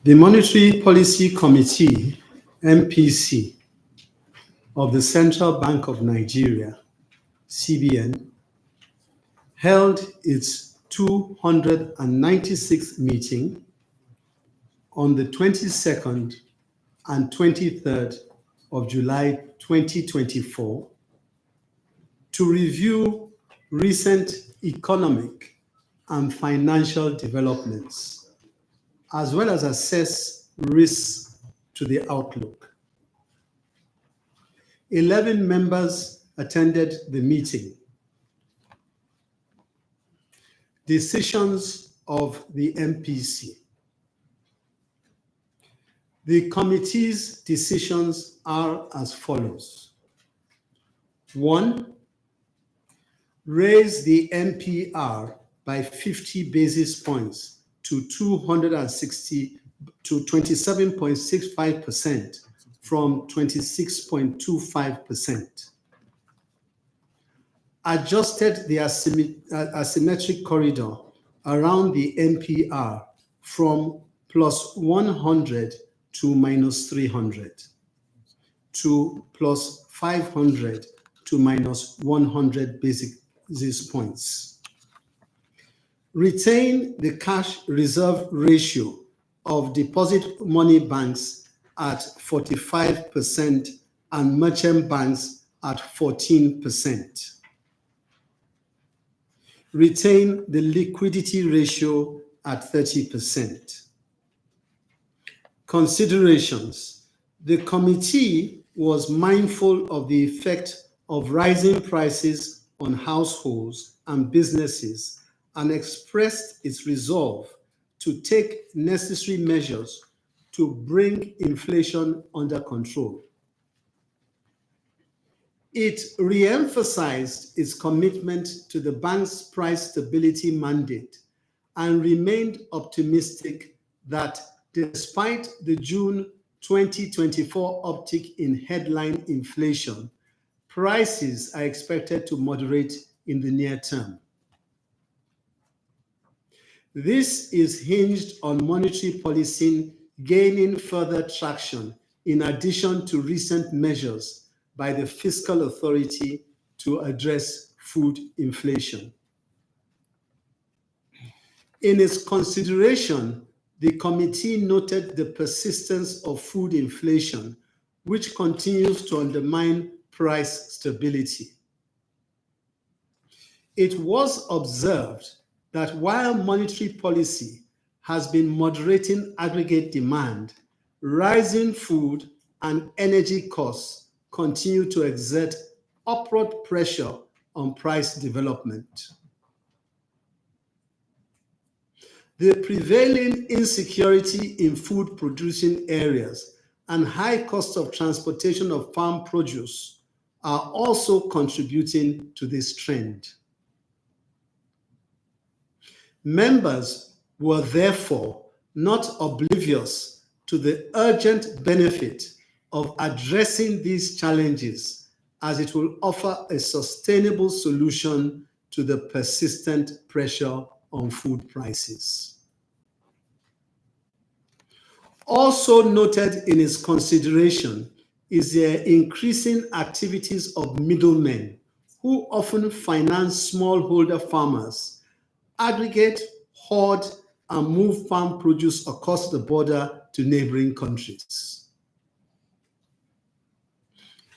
The Monetary Policy Committee, MPC, of the Central Bank of Nigeria, CBN, held its 296th meeting on the 22nd and 23rd of July 2024 to review recent economic and financial developments, as well as assess risks to the outlook. 11 members attended the meeting. Decisions of the MPC. The committee's decisions are as follows. 1. Raise the MPR by 50 basis points to 27.65% from 26.25%. Adjusted the asymmetric corridor around the MPR from plus 100 to minus 300 to plus 500 to minus 100 basis points. Retain the cash reserve ratio of deposit money banks at 45% and merchant banks at 14%. Retain the liquidity ratio at 30%. Considerations. The committee was mindful of the effect of rising prices on households and businesses and expressed its resolve to take necessary measures to bring inflation under control. It re-emphasized its commitment to the bank's price stability mandate and remained optimistic that despite the June 2024 uptick in headline inflation, prices are expected to moderate in the near term. This is hinged on monetary policy gaining further traction in addition to recent measures by the Fiscal Authority to address food inflation. In its consideration, the committee noted the persistence of food inflation, which continues to undermine price stability. It was observed that while monetary policy has been moderating aggregate demand, rising food and energy costs continue to exert upward pressure on price development. The prevailing insecurity in food producing areas and high cost of transportation of farm produce are also contributing to this trend. Members were therefore not oblivious to the urgent benefit of addressing these challenges, as it will offer a sustainable solution to the persistent pressure on food prices. Also noted in its consideration is the increasing activities of middlemen who often finance smallholder farmers, aggregate, hoard, and move farm produce across the border to neighboring countries.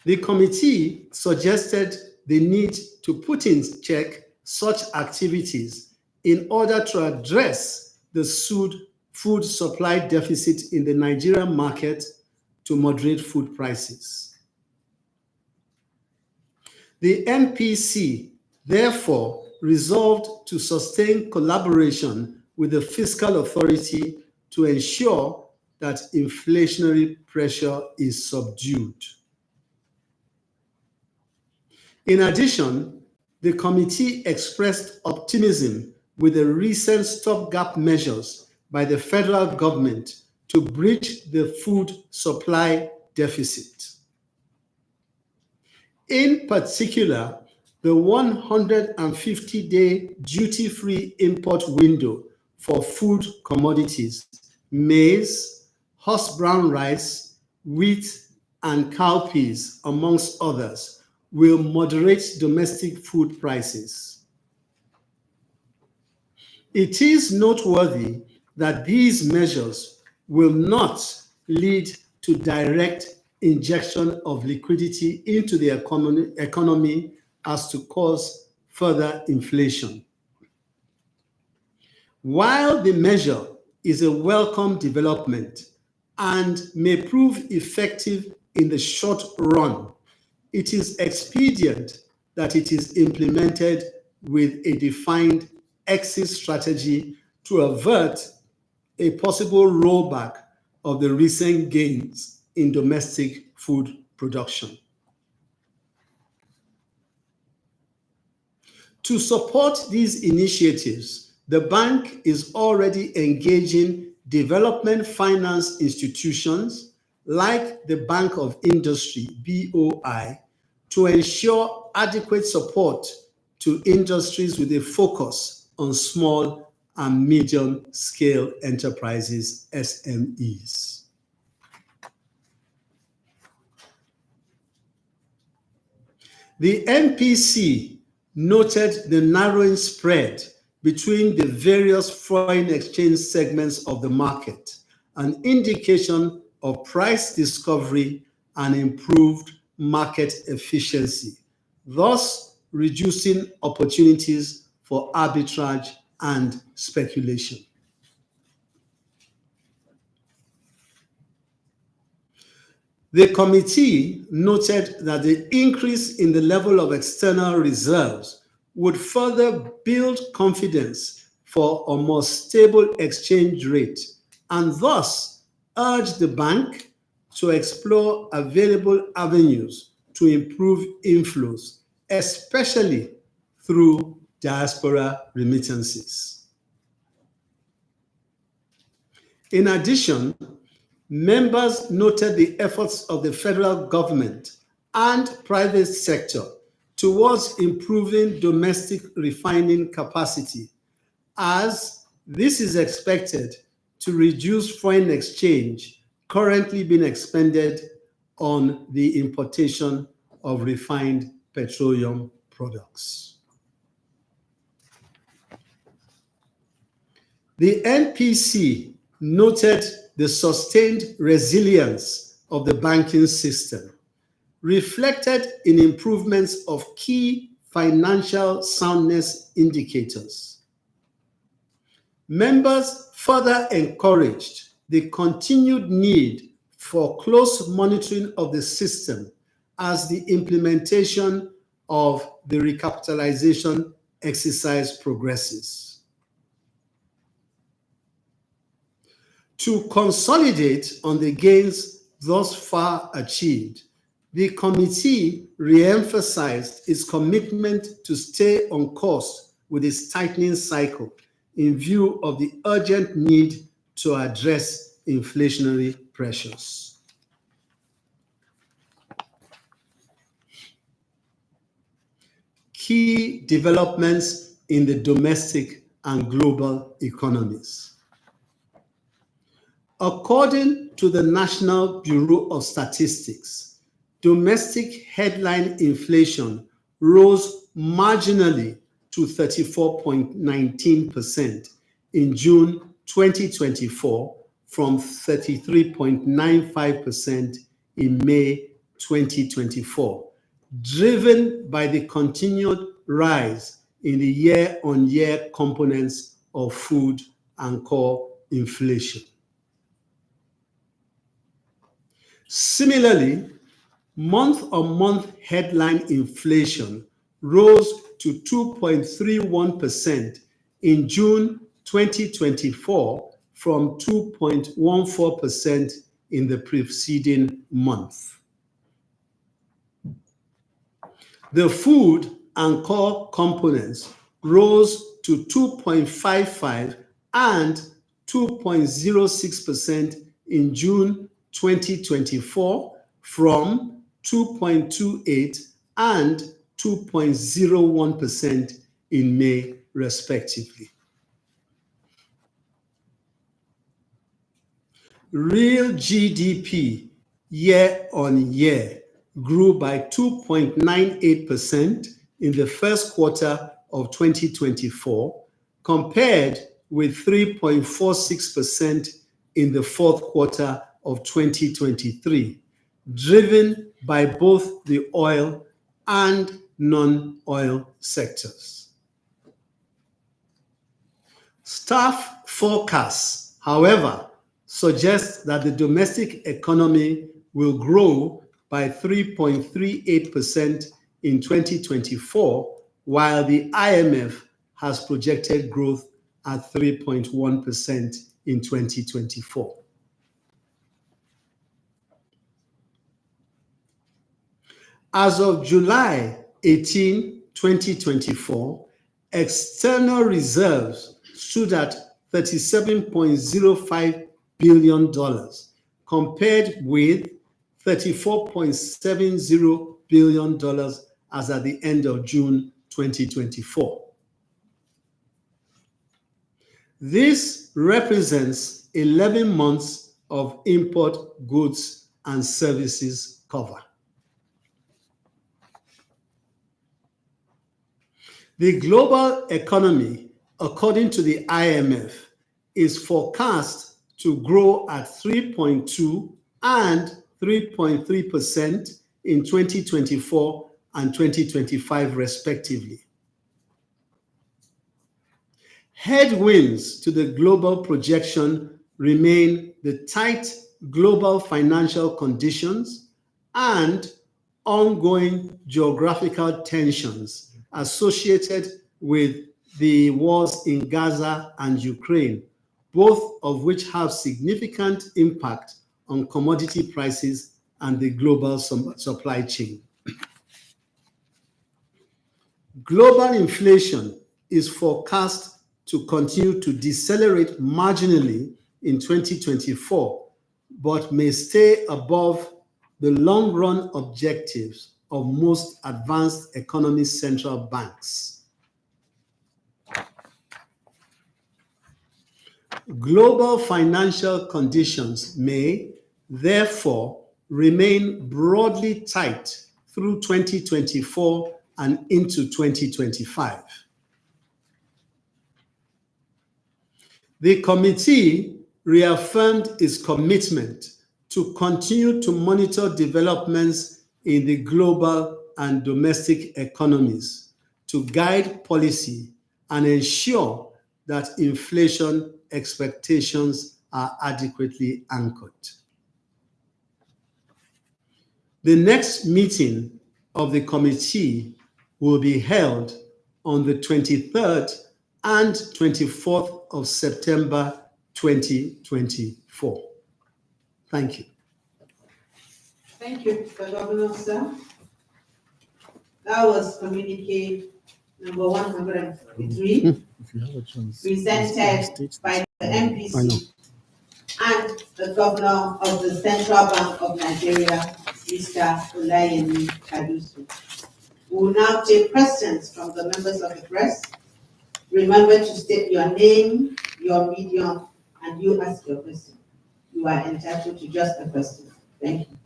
The committee suggested the need to put in check such activities in order to address the food supply deficit in the Nigerian market to moderate food prices. The MPC therefore resolved to sustain collaboration with the Fiscal Authority to ensure that inflationary pressure is subdued. In addition, the committee expressed optimism with the recent stopgap measures by the federal government to bridge the food supply deficit. In particular, the 150-day duty-free import window for food commodities, maize, horse brown rice, wheat, and cowpeas, amongst others, will moderate domestic food prices. It is noteworthy that these measures will not lead to direct injection of liquidity into the economy as to cause further inflation. While the measure is a welcome development and may prove effective in the short run, it is expedient that it is implemented with a defined exit strategy to avert a possible rollback of the recent gains in domestic food production. To support these initiatives, the bank is already engaging development finance institutions like the Bank of Industry, BOI, to ensure adequate support to industries with a focus on small and medium-scale enterprises, SMEs. The MPC noted the narrowing spread between the various foreign exchange segments of the market, an indication of price discovery and improved market efficiency, thus reducing opportunities for arbitrage and speculation. The committee noted that the increase in the level of external reserves would further build confidence for a more stable exchange rate and thus urge the bank to explore available avenues to improve inflows, especially through diaspora remittances. In addition, members noted the efforts of the federal government and private sector towards improving domestic refining capacity, as this is expected to reduce foreign exchange currently being expended on the importation of refined petroleum products. The MPC noted the sustained resilience of the banking system, reflected in improvements of key financial soundness indicators. Members further encouraged the continued need for close monitoring of the system as the implementation of the recapitalization exercise progresses. To consolidate on the gains thus far achieved, the committee re-emphasized its commitment to stay on course with its tightening cycle in view of the urgent need to address inflationary pressures. Key developments in the domestic and global economies. According to the National Bureau of Statistics, domestic headline inflation rose marginally to 34.19% in June 2024 from 33.95% in May 2024, driven by the continued rise in the year-on-year components of food and core inflation. Similarly, month-on-month headline inflation rose to 2.31% in June 2024 from 2.14% in the preceding month. The food and core components rose to 2.55 and 2.06% in June 2024 from 2.28 and 2.01% in May, respectively. Real GDP year-on-year grew by 2.98% in the first quarter of 2024, compared with 3.46% in the fourth quarter of 2023, driven by both the oil and non-oil sectors. Staff forecasts, however, suggest that the domestic economy will grow by 3.38% in 2024, while the IMF has projected growth at 3.1% in 2024. As of July 18, 2024, external reserves stood at $37.05 billion, compared with $34.70 billion as at the end of June 2024. This represents 11 months of import goods and services cover. The global economy, according to the IMF, is forecast to grow at 3.2% and 3.3% in 2024 and 2025, respectively. Headwinds to the global projection remain the tight global financial conditions and ongoing geographical tensions associated with the wars in Gaza and Ukraine, both of which have significant impact on commodity prices and the global supply chain. Global inflation is forecast to continue to decelerate marginally in 2024, but may stay above the long-run objectives of most advanced economy central banks. Global financial conditions may, therefore, remain broadly tight through 2024 and into 2025. The committee reaffirmed its commitment to continue to monitor developments in the global and domestic economies to guide policy and ensure that inflation expectations are adequately anchored. The next meeting of the committee will be held on the 23rd and 24th of September 2024. Thank you. Thank you, Mr. Governor, sir. That was communique number 143, presented by the MPC and the Governor of the Central Bank of Nigeria, Mr. Olayemi Kadusu. We will now take questions from the members of the press. Remember to state your name, your medium, and you ask your question. You are entitled to just a question. Thank you.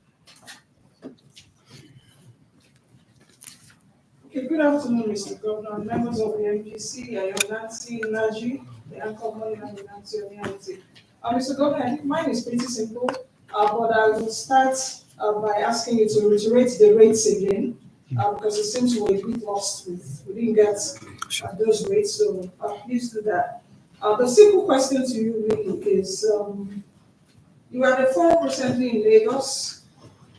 Okay, good afternoon, Mr. Governor, members of the MPC, I am Nancy Naji, the anchor money and the Nancy Onyante. Mr. Governor, I think mine is pretty simple, but I will start by asking you to reiterate the rates again, because it seems we were a bit lost we didn't get those rates, so please do that. The simple question to you really is, you had a forum recently in Lagos,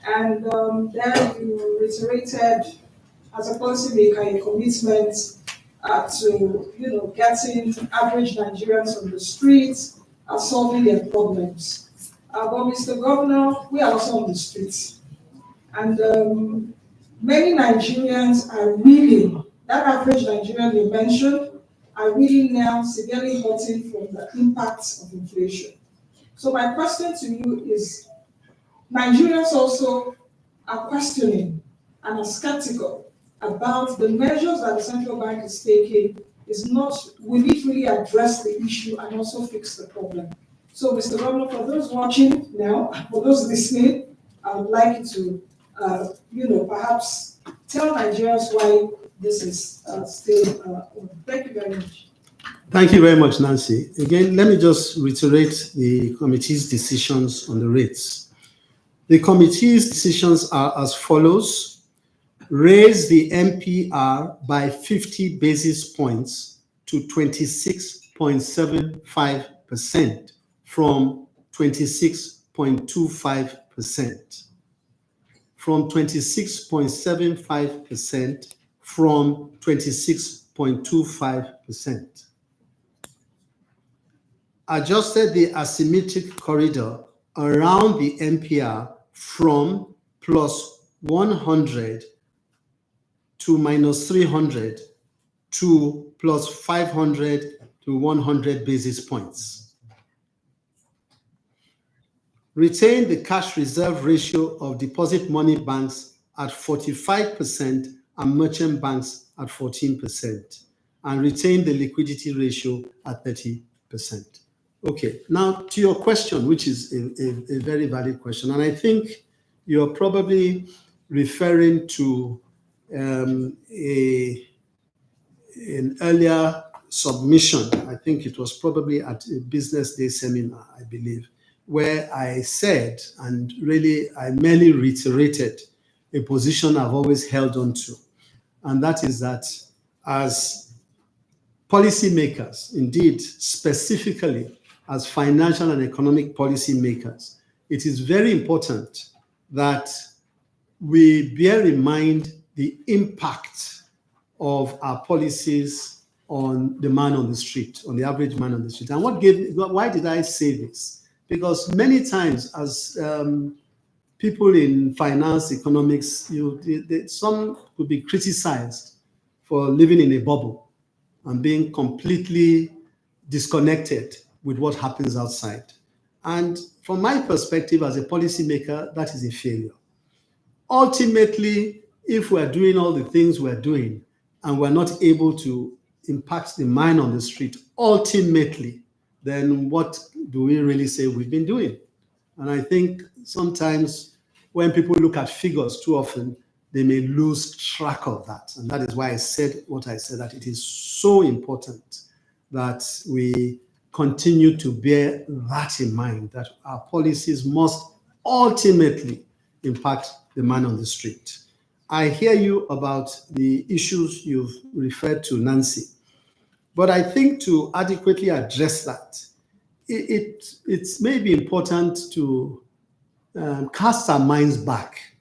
and there you reiterated as a policymaker a commitment to, getting average Nigerians on the streets, solving their problems. But Mr. Governor, we are also on the streets, and many Nigerians are really, that average Nigerian you mentioned, are really now severely hurting from the impacts of inflation. So my question to you is, Nigerians also are questioning and are skeptical about the measures that the central bank is taking will it really address the issue and also fix the problem? So, Mr. Governor, for those watching now, for those listening, I would like you to, perhaps tell Nigerians why this is still. Thank you very much. Thank you very much, Nancy. Again, let me just reiterate the committee's decisions on the rates. The committee's decisions are as follows: raise the MPR by 50 basis points to 26.75% from 26.25%. From 26.75% from 26.25%. Adjusted the asymmetric corridor around the MPR from plus 100 to minus 300 to plus 500 to 100 basis points. Retain the cash reserve ratio of deposit money banks at 45% and merchant banks at 14%, and retain the liquidity ratio at 30%. Okay, now to your question, which is a very valid question, and I think you're probably referring to an earlier submission. I think it was probably at a business day seminar, I believe, where I said, and really I merely reiterated a position I've always held on to, and that is that as policymakers, indeed specifically as financial and economic policy makers, it is very important that we bear in mind the impact of our policies on the man on the street, on the average man on the street. And why did I say this? Because many times as people in finance, economics, some could be criticized for living in a bubble and being completely disconnected with what happens outside. And from my perspective as a policymaker, that is a failure. Ultimately, if we're doing all the things we're doing and we're not able to impact the man on the street, ultimately, then what do we really say we've been doing? And I think sometimes when people look at figures too often, they may lose track of that. And that is why I said what I said, that it is so important that we continue to bear that in mind, that our policies must ultimately impact the man on the street. I hear you about the issues you've referred to, Nancy, but I think to adequately address that, it's maybe important to cast our minds back,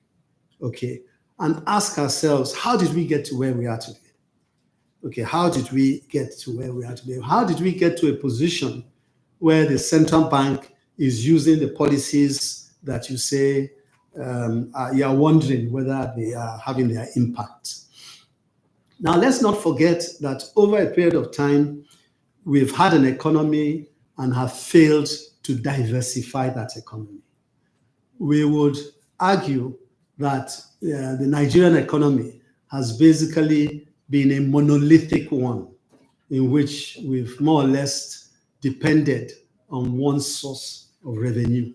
okay, and ask ourselves, how did we get to where we are today? Okay, how did we get to where we are today? How did we get to a position where the central bank is using the policies that you say you are wondering whether they are having their impact? Now, let's not forget that over a period of time, we've had an economy and have failed to diversify that economy. We would argue that the Nigerian economy has basically been a monolithic one in which we've more or less depended on one source of revenue.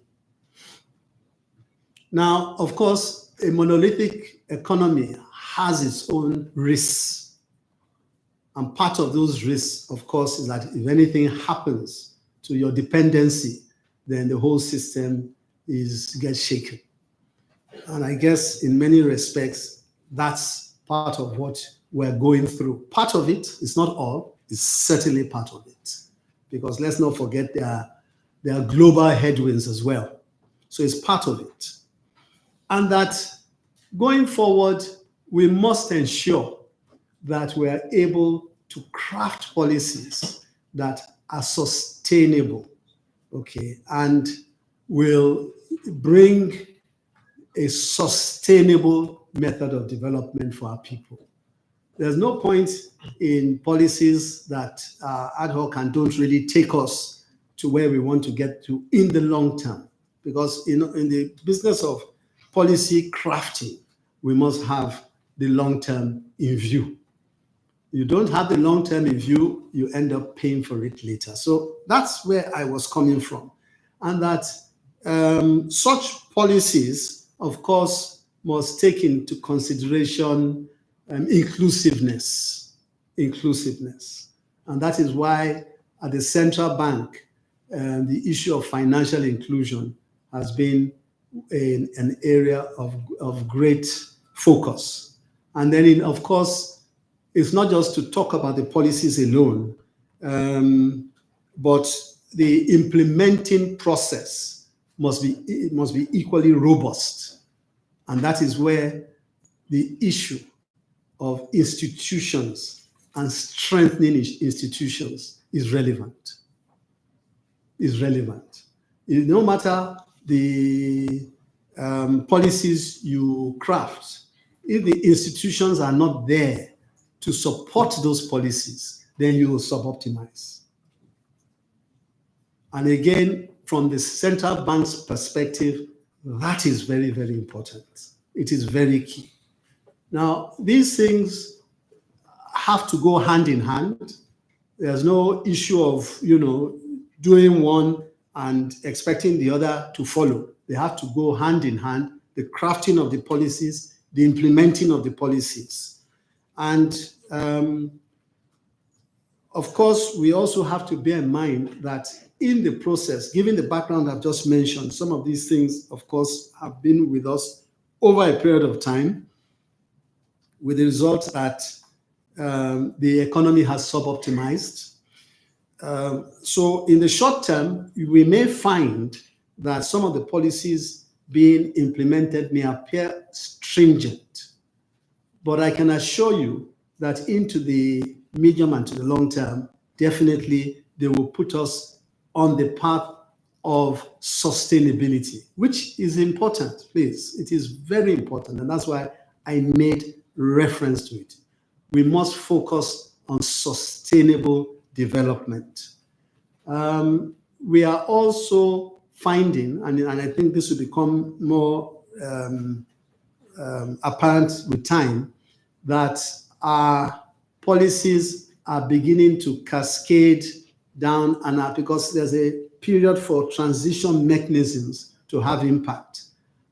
Now, of course, a monolithic economy has its own risks. And part of those risks, of course, is that if anything happens to your dependency, then the whole system gets shaken. And I guess in many respects, that's part of what we're going through. Part of it, it's not all, it's certainly part of it. Because let's not forget there are global headwinds as well. So it's part of it. And that going forward, we must ensure that we are able to craft policies that are sustainable, okay, and will bring a sustainable method of development for our people. There's no point in policies that are ad hoc and don't really take us to where we want to get to in the long term. Because in the business of policy crafting, we must have the long term in view. You don't have the long term in view, you end up paying for it later. So that's where I was coming from. and that such policies, of course, must take into consideration inclusiveness. And that is why at the central bank, the issue of financial inclusion has been an area of great focus. And then, of course, it's not just to talk about the policies alone, but the implementing process must be equally robust. And that is where the issue of institutions and strengthening institutions is relevant. No matter the policies you craft, if the institutions are not there to support those policies, then you will suboptimize. And again, from the central bank's perspective, that is very, very important. It is very key. Now, these things have to go hand in hand. There's no issue of, doing one and expecting the other to follow. They have to go hand in hand, the crafting of the policies, the implementing of the policies. And of course, we also have to bear in mind that in the process, given the background I've just mentioned, some of these things, of course, have been with us over a period of time, with the result that the economy has suboptimized. So in the short term, we may find that some of the policies being implemented may appear stringent. But I can assure you that into the medium and to the long term, definitely they will put us on the path of sustainability, which is important, please. It is very important. And that's why I made reference to it. We must focus on sustainable development. We are also finding, and I think this will become more apparent with time, that our policies are beginning to cascade down and up because there's a period for transition mechanisms to have impact.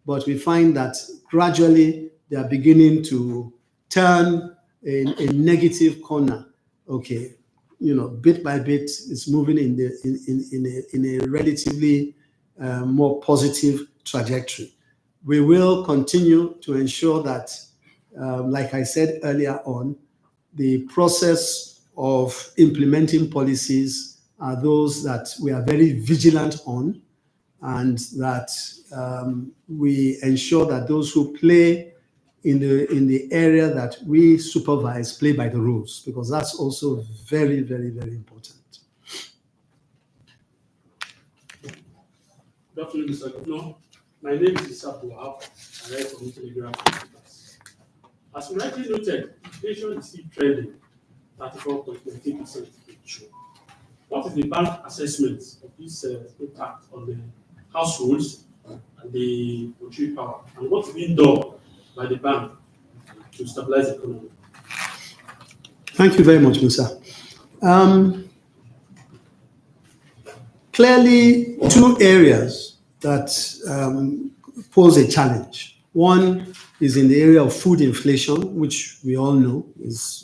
But we find that gradually they are beginning to turn a negative corner. Okay, bit by bit, it's moving in a relatively more positive trajectory. We will continue to ensure that, like I said earlier on, the process of implementing policies are those that we are very vigilant on, and that we ensure that those who play in the area that we supervise play by the rules, because that's also very, very, very important. Good afternoon, Mr. Governor. My name is Isapu Wahab. I write from Telegram. As you rightly noted, inflation is still trending 34.19%. What is the bank assessment of this impact on the households and the monetary power, and what's being done by the bank to stabilize the economy? Thank you very much, Musa. Clearly, two areas that pose a challenge. One is in the area of food inflation, which we all know is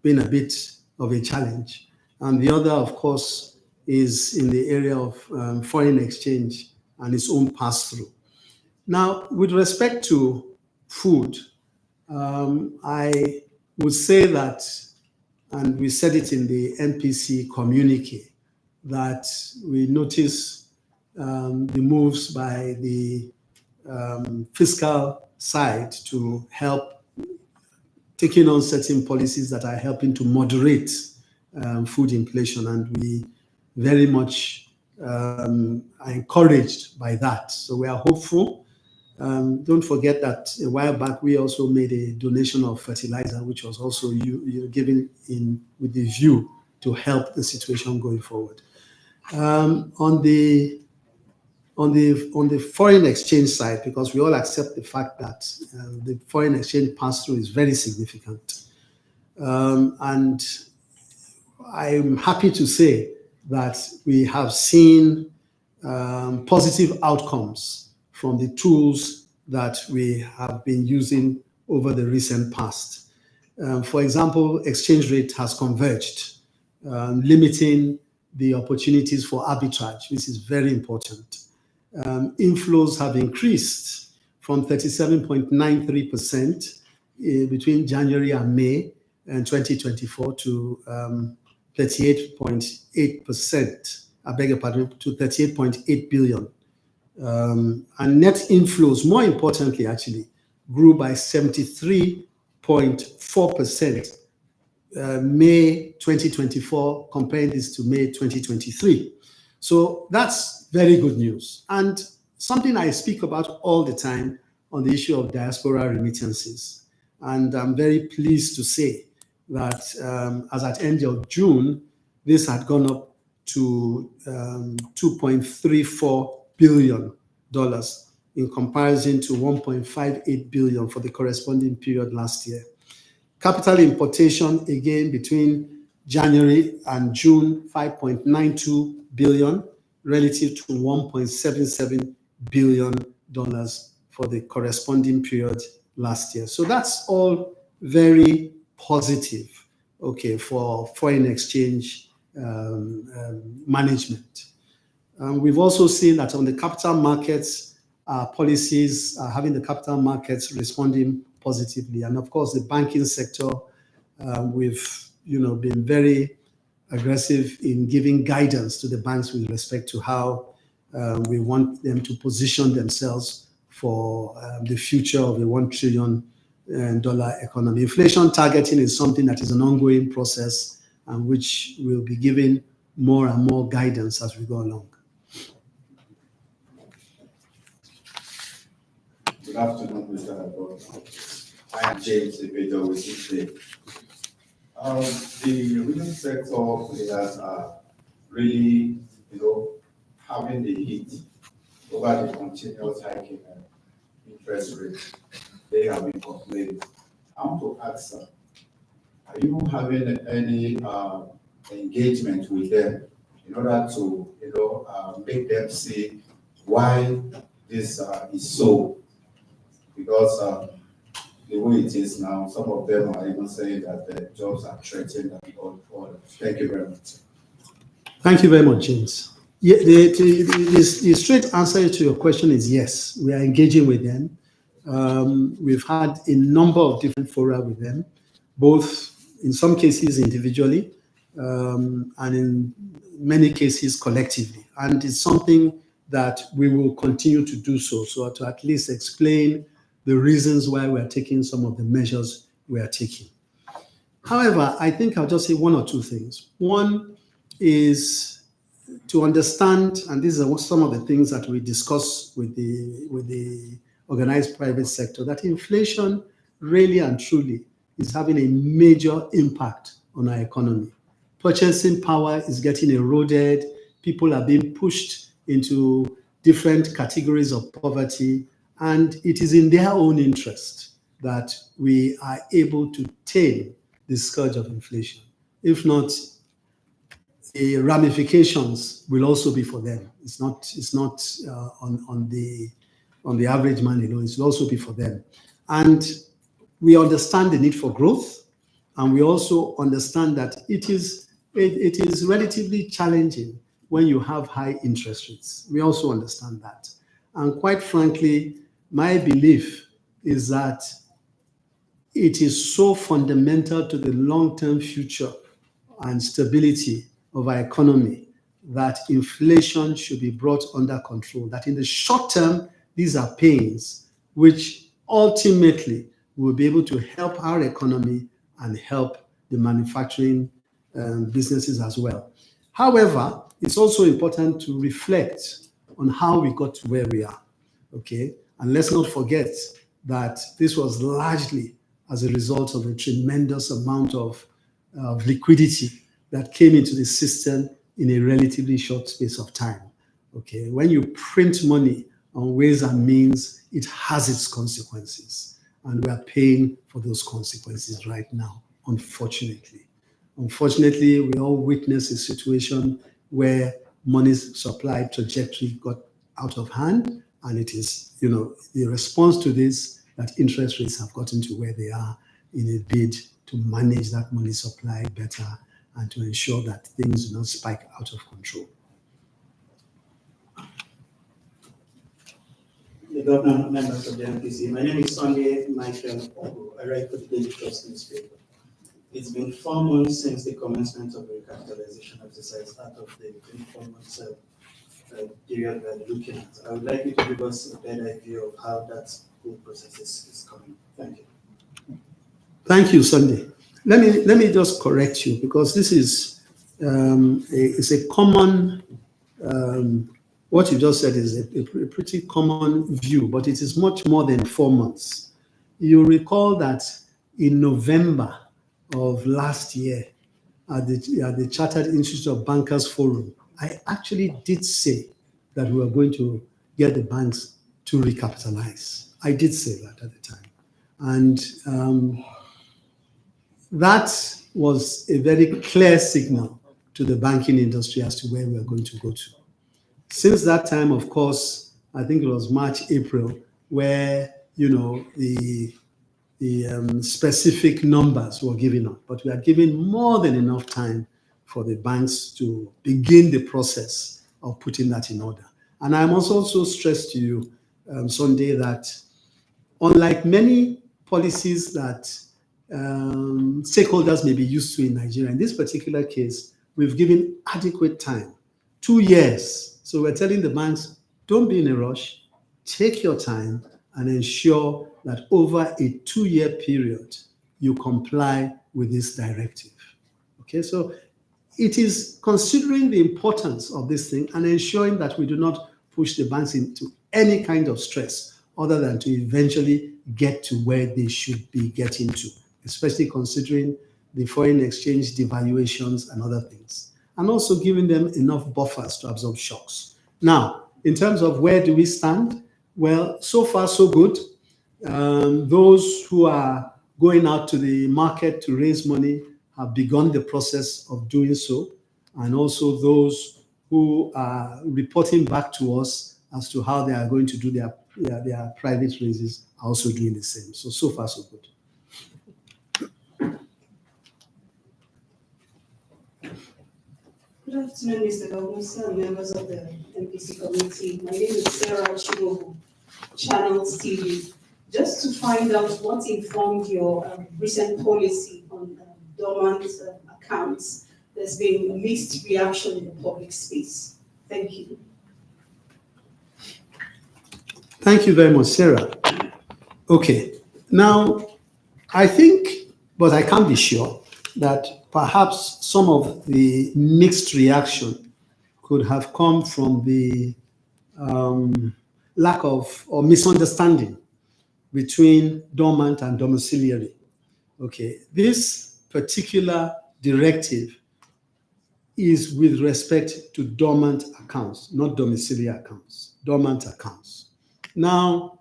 been a bit of a challenge. And the other, of course, is in the area of foreign exchange and its own pass-through. Now, with respect to food, I would say that, and we said it in the MPC communique, that we notice the moves by the fiscal side to help taking on certain policies that are helping to moderate food inflation, and we very much are encouraged by that. So we are hopeful. Don't forget that a while back we also made a donation of fertilizer, which was also given in with the view to help the situation going forward. On the foreign exchange side, because we all accept the fact that the foreign exchange pass-through is very significant. And I'm happy to say that we have seen positive outcomes from the tools that we have been using over the recent past. For example, exchange rate has converged, limiting the opportunities for arbitrage, which is very important. Inflows have increased from 37.93% between January and May 2024 to 38.8%, I beg your pardon, to 38.8 billion. And net inflows, more importantly, actually, grew by 73.4% May 2024, comparing this to May 2023. So that's very good news. And something I speak about all the time on the issue of diaspora remittances. And I'm very pleased to say that as at end of June, this had gone up to $2.34 billion in comparison to $1.58 billion for the corresponding period last year. Capital importation, again, between January and June, $5.92 billion relative to $1.77 billion for the corresponding period last year. So that's all very positive, okay, for foreign exchange management. We've also seen that on the capital markets, policies are having the capital markets responding positively. And of course, the banking sector, we've been very aggressive in giving guidance to the banks with respect to how we want them to position themselves for the future of the $1 trillion economy. Inflation targeting is something that is an ongoing process and which will be giving more and more guidance as we go along. Good afternoon, Mr. Adol. I am James Ebedo with Fiscal. The real sector players are really, having the heat over the continuous hiking interest rates. They have been complaining. I want to ask, sir, are you having any engagement with them in order to, make them see why this is so? Because the way it is now, some of them are even saying that their jobs are threatened and all. Thank you very much. Thank you very much, James. Yeah, the straight answer to your question is yes, we are engaging with them. We've had a number of different fora with them, both in some cases individually and in many cases collectively. And it's something that we will continue to do so to at least explain the reasons why we are taking some of the measures we are taking. However, I think I'll just say one or two things. One is to understand, and these are some of the things that we discuss with the organized private sector, that inflation really and truly is having a major impact on our economy. Purchasing power is getting eroded. People are being pushed into different categories of poverty, and it is in their own interest that we are able to tame the scourge of inflation. If not, the ramifications will also be for them. It's not on the average man alone. It will also be for them. And we understand the need for growth, and we also understand that it is relatively challenging when you have high interest rates. We also understand that. And quite frankly, my belief is that it is so fundamental to the long-term future and stability of our economy that inflation should be brought under control. That in the short term, these are pains which ultimately will be able to help our economy and help the manufacturing businesses as well. However, it's also important to reflect on how we got to where we are, okay? And let's not forget that this was largely as a result of a tremendous amount of liquidity that came into the system in a relatively short space of time, okay? When you print money on ways and means, it has its consequences. And we are paying for those consequences right now, unfortunately. Unfortunately, we all witness a situation where money's supply trajectory got out of hand, and it is, the response to this that interest rates have gotten to where they are in a bid to manage that money supply better and to ensure that things do not spike out of control. The governor, members of the MPC. My name is Sunday Michael Ogo. I write for the Daily Trust newspaper. It's been 4 months since the commencement of the recapitalization exercise out of the 24-month period we are looking at. I would like you to give us a better idea of how that whole process is coming. Thank you. Thank you, Sunday. Let me just correct you, because this is a common. What you just said is a pretty common view, but it is much more than 4 months. You recall that in November of last year at the Chartered Institute of Bankers Forum, I actually did say that we were going to get the banks to recapitalize. I did say that at the time. And that was a very clear signal to the banking industry as to where we are going to go to. Since that time, of course, I think it was March, April, where, the specific numbers were given out, but we are giving more than enough time for the banks to begin the process of putting that in order. And I must also stress to you, Sunday, that unlike many policies that stakeholders may be used to in Nigeria, in this particular case, we've given adequate time, 2 years. So we're telling the banks, don't be in a rush, take your time and ensure that over a 2-year period, you comply with this directive. Okay, so it is considering the importance of this thing and ensuring that we do not push the banks into any kind of stress other than to eventually get to where they should be getting to, especially considering the foreign exchange devaluations and other things, and also giving them enough buffers to absorb shocks. Now, in terms of where do we stand? Well, so far so good. Those who are going out to the market to raise money have begun the process of doing so, and also those who are reporting back to us as to how they are going to do their private raises are also doing the same. So far so good. Good afternoon, Mr. Governor, sir, members of the MPC committee. My name is Sarah Chibobu, Channels TV. Just to find out what informed your recent policy on dormant accounts, there's been a mixed reaction in the public space. Thank you. Thank you very much, Sarah. Okay, now I think, but I can't be sure, that perhaps some of the mixed reaction could have come from the lack of or misunderstanding between dormant and domiciliary. Okay, this particular directive is with respect to dormant accounts, not domiciliary accounts, dormant accounts. Now,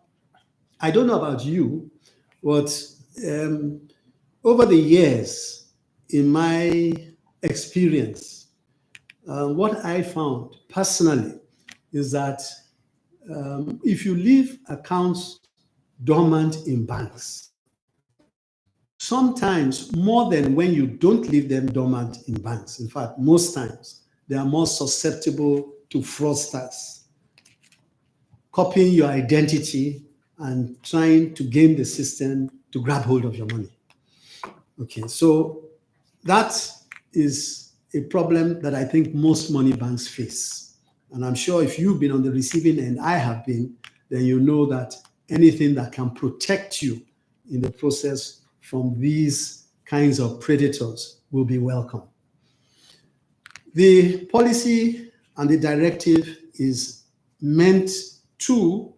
I don't know about you, but over the years, in my experience, what I found personally is that if you leave accounts dormant in banks, sometimes more than when you don't leave them dormant in banks. In fact, most times they are more susceptible to fraudsters copying your identity and trying to game the system to grab hold of your money. Okay, so that is a problem that I think most money banks face. And I'm sure if you've been on the receiving end, I have been, then you know that anything that can protect you in the process from these kinds of predators will be welcome. The policy and the directive is meant to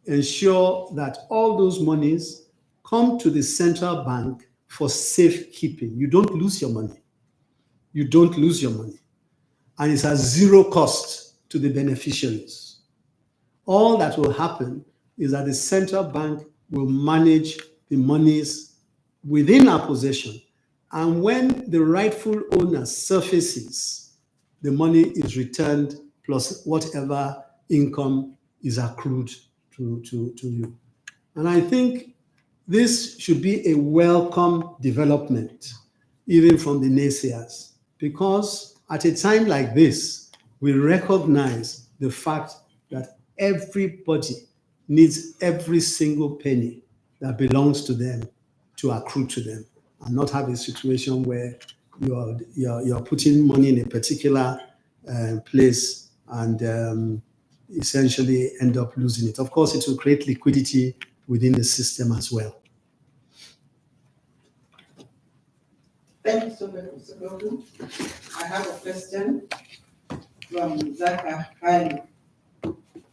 ensure that all those monies come to the central bank for safekeeping. You don't lose your money. You don't lose your money. And it's at zero cost to the beneficiaries. All that will happen is that the central bank will manage the monies within our possession. And when the rightful owner surfaces, the money is returned plus whatever income is accrued to you. And I think this should be a welcome development, even from the naysayers, because at a time like this, we recognize the fact that everybody needs every single penny that belongs to them to accrue to them, and not have a situation where you're putting money in a particular place and essentially end up losing it. Of course, it will create liquidity within the system as well. Thank you so much, Mr. Gordon. I have a question from Zaka Kali,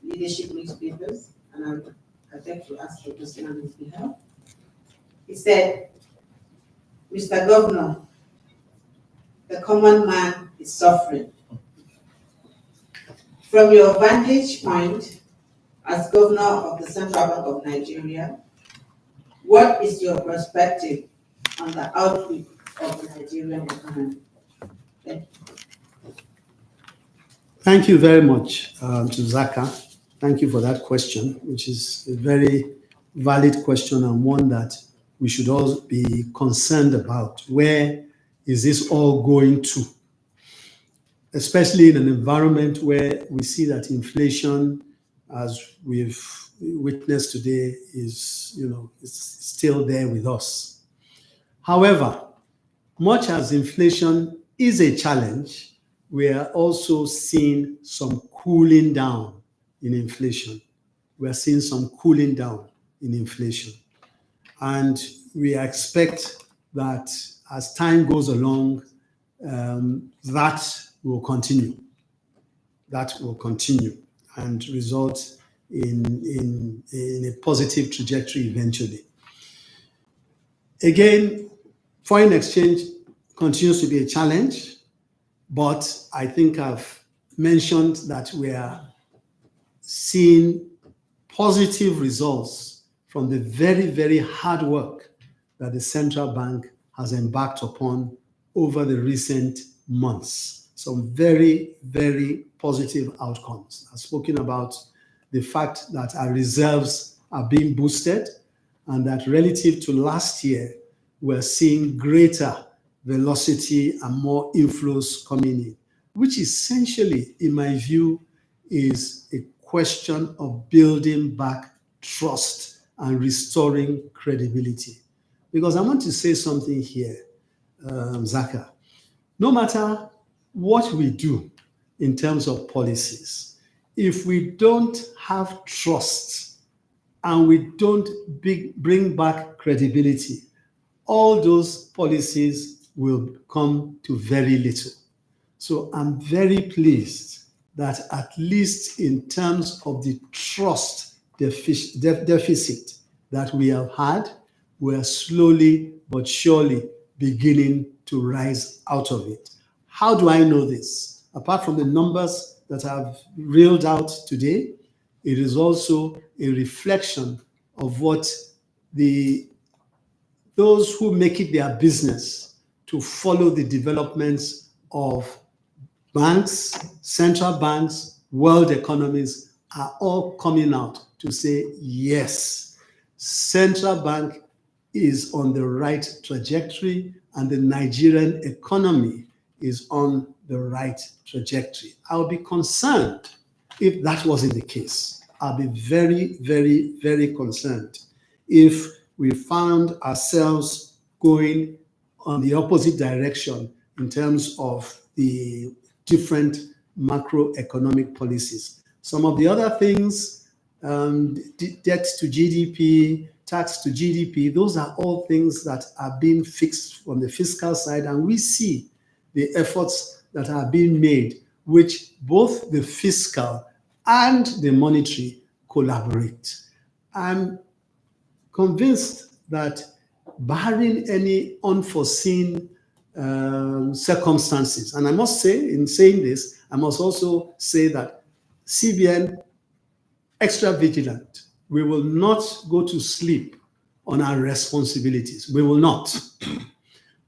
Leadership Newspapers, and I'd like to ask the question on his behalf. He said, Mr. Governor, the common man is suffering. From your vantage point as Governor of the Central Bank of Nigeria, what is your perspective on the outlook of the Nigerian economy? Thank you. Thank you very much to Zaka. Thank you for that question, which is a very valid question and one that we should all be concerned about. Where is this all going to? Especially in an environment where we see that inflation, as we've witnessed today, is, it's still there with us. However, much as inflation is a challenge, we are also seeing some cooling down in inflation. We are seeing some cooling down in inflation. And we expect that as time goes along, that will continue. That will continue and result in a positive trajectory eventually. Again, foreign exchange continues to be a challenge, but I think I've mentioned that we are seeing positive results from the very, very hard work that the central bank has embarked upon over the recent months. Some very, very positive outcomes. I've spoken about the fact that our reserves are being boosted and that relative to last year, we're seeing greater velocity and more inflows coming in, which essentially, in my view, is a question of building back trust and restoring credibility. Because I want to say something here, Zaka. No matter what we do in terms of policies, if we don't have trust and we don't bring back credibility, all those policies will come to very little. So I'm very pleased that at least in terms of the trust deficit that we have had, we are slowly but surely beginning to rise out of it. How do I know this? Apart from the numbers that I've reeled out today, it is also a reflection of what those who make it their business to follow the developments of banks, central banks, world economies are all coming out to say, yes, central bank is on the right trajectory and the Nigerian economy is on the right trajectory. I'll be concerned if that wasn't the case. I'll be very, very, very concerned if we found ourselves going on the opposite direction in terms of the different macroeconomic policies. Some of the other things, debt to GDP, tax to GDP, those are all things that are being fixed from the fiscal side, and we see the efforts that are being made, which both the fiscal and the monetary collaborate. I'm convinced that barring any unforeseen circumstances, and I must say, in saying this, I must also say that CBN, extra vigilant. We will not go to sleep on our responsibilities. We will not.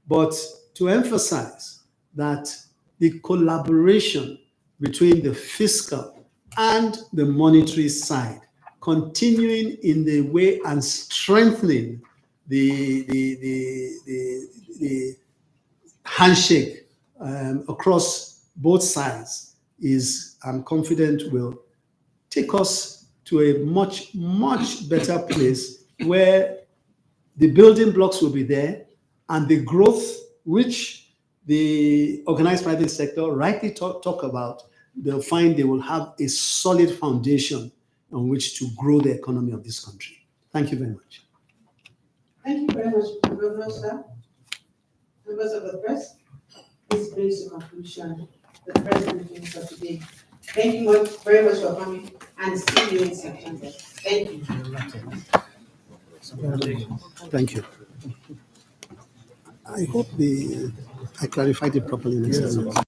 But to emphasize that the collaboration between the fiscal and the monetary side, continuing in the way and strengthening the handshake across both sides is, I'm confident, will take us to a much, much better place where the building blocks will be there and the growth which the organized private sector rightly talk about, they'll find they will have a solid foundation on which to grow the economy of this country. Thank you very much. Thank you very much, Governor, sir. Members of the press, this brings to conclusion the press briefing for today. Thank you very much for coming, and see you in September. Thank you. Thank you. I hope I clarified it properly next time.